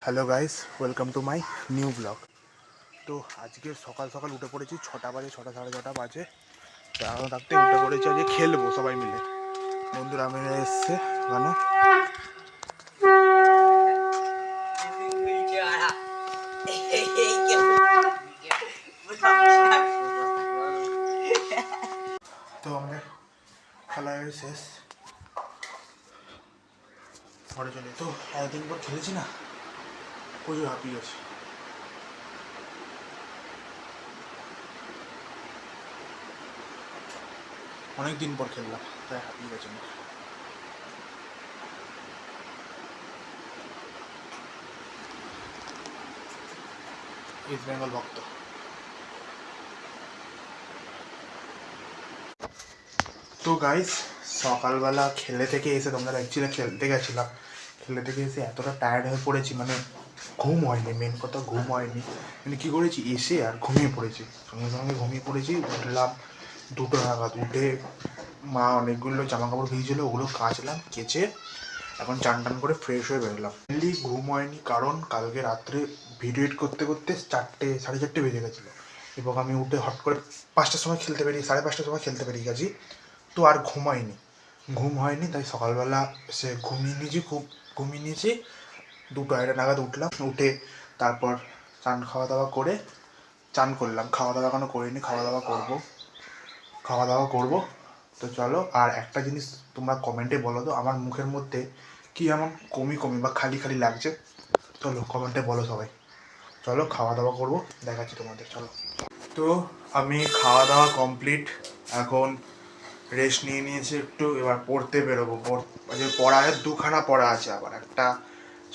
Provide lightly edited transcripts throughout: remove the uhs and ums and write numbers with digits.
Hello guys, welcome to my new blog. তো আজকে সকাল সকাল উঠে পড়েছি, 6টা বাজে, 6টা সাড়ে 6টা বাজে। তো এখন থাকতে উঠে পড়েছি, আজকে খেলবো সবাই মিলে। বন্ধুরা মিলে এসছে ওখানে। তো আমাদের খেলা শেষ, ঘরে চলে। তো এতদিন পর খেলেছি না, প্রচুর হাঁপিয়ে গেছি। অনেক দিন পর খেললাম, তাই হাঁপিয়ে গেছি না। ইস্ট বেঙ্গল ভক্ত। তো গাইস, সকালবেলা খেলে থেকে এসে, তোমরা অ্যাকচুয়ালি খেলতে গেছিলাম, খেলে থেকে এসে এতটা টায়ার্ড হয়ে পড়েছি, মানে ঘুম হয়নি। মেন কথা ঘুম হয়নি, মানে কী করেছি, এসে আর ঘুমিয়ে পড়েছি, সঙ্গে সঙ্গে ঘুমিয়ে পড়েছি। উঠলাম 2টো নাগাদ। উঠে মা অনেকগুলো জামা কাপড় ভিজেছিলো, ওগুলো কাচলাম, কেচে এখন চান টান করে ফ্রেশ হয়ে বেরোলাম। মেনলি ঘুম হয়নি কারণ কালকে রাত্রে ভিডিও এডিট করতে করতে 4টে সাড়ে 4টে বেজে গেছিলো, এবং আমি উঠে হট করে 5টার সময় খেলতে বেরিয়ে, 5:30টার সময় খেলতে বেরিয়ে গেছি। তো আর ঘুম হয়নি, তাই সকালবেলা সে খুব ঘুমিয়ে নিয়েছি। 2টা নাগাদ উঠলাম, উঠে তারপর খাওয়া দাওয়া করে চান করলাম। খাওয়া দাওয়া এখনো করিনি, খাওয়া দাওয়া করবো। তো চলো, আর একটা জিনিস তোমরা কমেন্টে বলো তো, আমার মুখের মধ্যে কি এমন কমি বা খালি খালি লাগছে? চলো কমেন্টে বলো সবাই। চলো খাওয়া দাওয়া করবো, দেখাচ্ছি তোমাদের, চলো। তো আমি খাওয়া দাওয়া কমপ্লিট, এখন রেস্ট নিয়ে নিয়েছি একটু, এবার পড়তে বেরোবো। পড়া 2খানা পড়া আছে, আবার একটা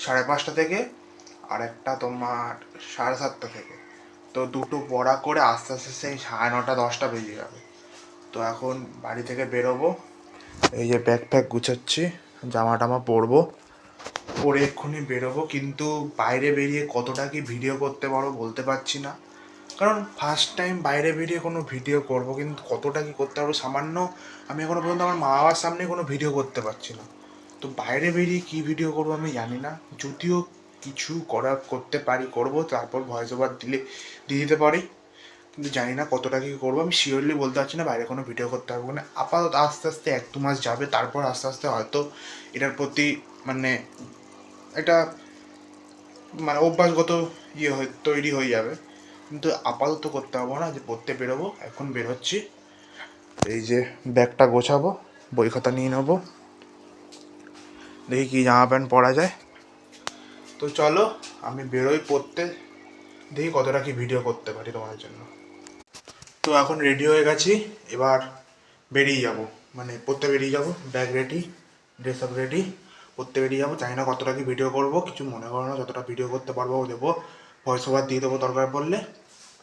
5:30 থেকে আর একটা তোমার 7:30 থেকে। তো দুটো পড়া করে আস্তে আস্তে সেই 9:30 10টা বেজে যাবে। তো এখন বাড়ি থেকে বেরোবো, এই যে ব্যাগ ফ্যাগ গুছাচ্ছি, জামা টামা পরবো, পরে এক্ষুনি বেরোবো। কিন্তু বাইরে বেরিয়ে কতটা কি ভিডিও করতে পারবো বলতে পারছি না, কারণ ফার্স্ট টাইম বাইরে বেরিয়ে কোনো ভিডিও করব, কিন্তু কতটা কি করতে পারবো সামান্য। আমি এখনও পর্যন্ত আমার মা বাবার সামনে কোনো ভিডিও করতে পারছি না, তো বাইরে বেরিয়ে কী ভিডিও করবো আমি জানি না। যদিও কিছু করতে পারি, করবো, তারপর ভয়েস ওভার দিয়ে দিতে পারি, কিন্তু জানি না কতটা কী করবো। আমি শিওরলি বলতে পারছি না বাইরে কোনো ভিডিও করতে পারবো না। আপাতত আস্তে আস্তে 1-2 মাস যাবে, তারপর আস্তে আস্তে হয়তো এটার প্রতি মানে একটা মানে অভ্যাসগত তৈরি হয়ে যাবে, কিন্তু আপাতত করতে পারবো না। যে পড়তে বেরোবো, এখন বেরোচ্ছি। এই যে ব্যাগটা গোছাবো, বই খাতা নিয়ে নেবো, দেখি কি জামা প্যান্ট পরা যায়। তো চলো আমি বেরোই পড়তে, দেখি কতটা কি ভিডিও করতে পারি তোমাদের জন্য। তো এখন রেডি হয়ে গেছি, এবার বেরিয়ে যাব, মানে পড়তে বেরিয়ে যাব। Bag ready, dress up ready, পড়তে বেরিয়ে যাবো। জানি না কতটা কি ভিডিও করবো, কিছু মনে করো না, যতটা ভিডিও করতে পারবো দেবো, ভয়েস ওভার দিয়ে দেবো দরকার পড়লে।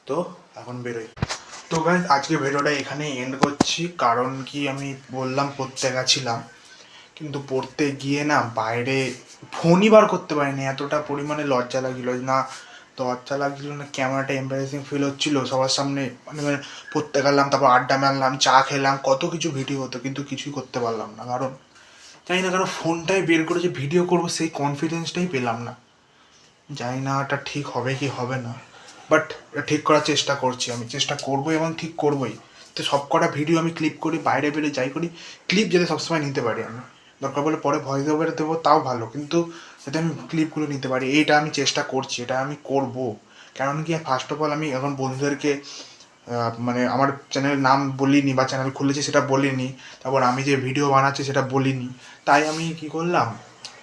তো এখন বেরোই। তো গাইস, আজকে ভিডিওটা এখানে এন্ড করছি, কারণ কি আমি বললাম পড়তে গেছিলাম, কিন্তু পড়তে গিয়ে না বাইরে ফোনই বার করতে পারিনি। এতটা পরিমাণে লজ্জা লাগছিল না, ক্যামেরাটা এম্বারেসিং ফিল হচ্ছিলো সবার সামনে। মানে পড়তে গেলাম, তারপর আড্ডা মারলাম, চা খেলাম, কত কিছু ভিডিও হতো, কিন্তু কিছুই করতে পারলাম না। কারণ জানি না, কারণ ফোনটাই বের করে যে ভিডিও করবো সেই কনফিডেন্সটাই পেলাম না। জানি না এটা ঠিক হবে কি হবে না, বাট এটা ঠিক করার চেষ্টা করছি। আমি চেষ্টা করবো এবং ঠিক করবোই। তো সব কটা ভিডিও আমি ক্লিপ করি, বাইরে বেরোলে যাই করি, ক্লিপ যাতে সবসময় নিতে পারি আমি, দরকার বলে পরে ভয়েস ওভার দেবো তাও ভালো, কিন্তু যাতে আমি ক্লিপগুলো নিতে পারি, এইটা আমি চেষ্টা করছি, এটা আমি করবো। কারণ কি, ফার্স্ট অফ অল আমি এখন বন্ধুদেরকে মানে আমার চ্যানেলের নাম বলিনি, বা চ্যানেল খুলেছি সেটা বলিনি, তারপর আমি যে ভিডিও বানাচ্ছি সেটা বলিনি। তাই আমি কি করলাম,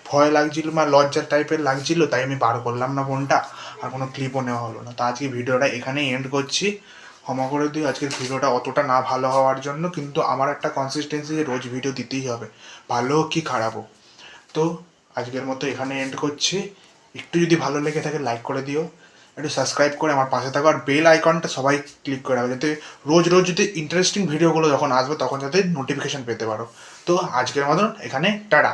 ভয় লাগছিল বা লজ্জার টাইপের লাগছিল, তাই আমি বার করলাম না ফোনটা, আর কোনো ক্লিপও নেওয়া হলো না। তো আজকে ভিডিওটা এখানেই এন্ড করছি। ক্ষমা করে দিই আজকের ভিডিওটা অতটা না ভালো হওয়ার জন্য, কিন্তু আমার একটা কনসিস্টেন্সি যে রোজ ভিডিও দিতেই হবে, ভালো হোক কি খারাপ হোক। তো আজকের মতো এখানে এন্ড করছি। একটু যদি ভালো লেগে থাকে লাইক করে দিও, একটু সাবস্ক্রাইব করে আমার পাশে থাকো, আর বেল আইকনটা সবাই ক্লিক করে রাখো, যাতে রোজ যদি ইন্টারেস্টিং ভিডিওগুলো যখন আসবে তখন যাতে নোটিফিকেশান পেতে পারো। তো আজকের মতন এখানে টাটা।